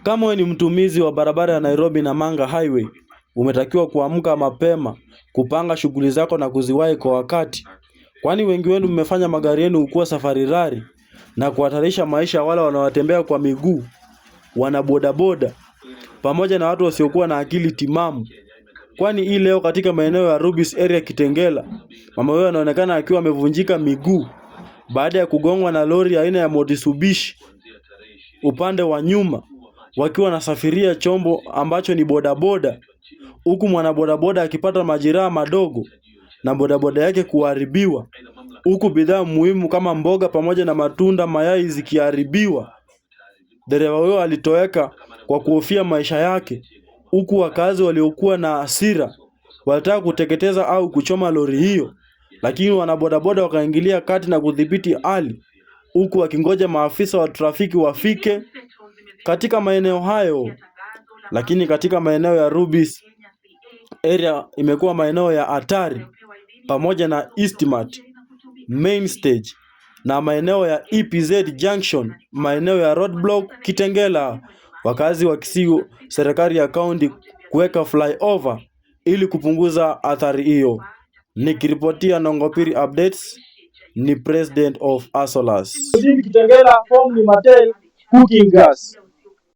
Kama wewe ni mtumizi wa barabara ya Nairobi na Manga Highway, umetakiwa kuamka mapema, kupanga shughuli zako na kuziwahi kwa wakati. Kwani wengi wenu mmefanya magari yenu kuwa safari rari na kuhatarisha maisha ya wale wanaotembea kwa miguu, wana bodaboda, pamoja na watu wasiokuwa na akili timamu. Kwani hii leo katika maeneo ya Rubis area Kitengela, mama huyo anaonekana akiwa amevunjika miguu baada ya kugongwa na lori aina ya Mitsubishi upande wa nyuma, wakiwa wanasafiria chombo ambacho ni bodaboda, huku mwanabodaboda akipata majeraha madogo na bodaboda yake kuharibiwa, huku bidhaa muhimu kama mboga pamoja na matunda, mayai zikiharibiwa. Dereva huyo alitoweka kwa kuhofia maisha yake, huku wakazi waliokuwa na hasira walitaka kuteketeza au kuchoma lori hiyo, lakini wanabodaboda wakaingilia kati na kudhibiti hali, huku wakingoja maafisa wa trafiki wafike katika maeneo hayo. Lakini katika maeneo ya Rubis area imekuwa maeneo ya hatari, pamoja na Eastmart, Main Stage na maeneo ya EPZ Junction, maeneo ya Roadblock Kitengela. Wakazi wakisihi serikali ya kaunti kuweka flyover ili kupunguza athari hiyo. Nikiripotia Nongopiri Updates, ni President of Asolas. Kitengela, form ni Mattel Cooking Gas.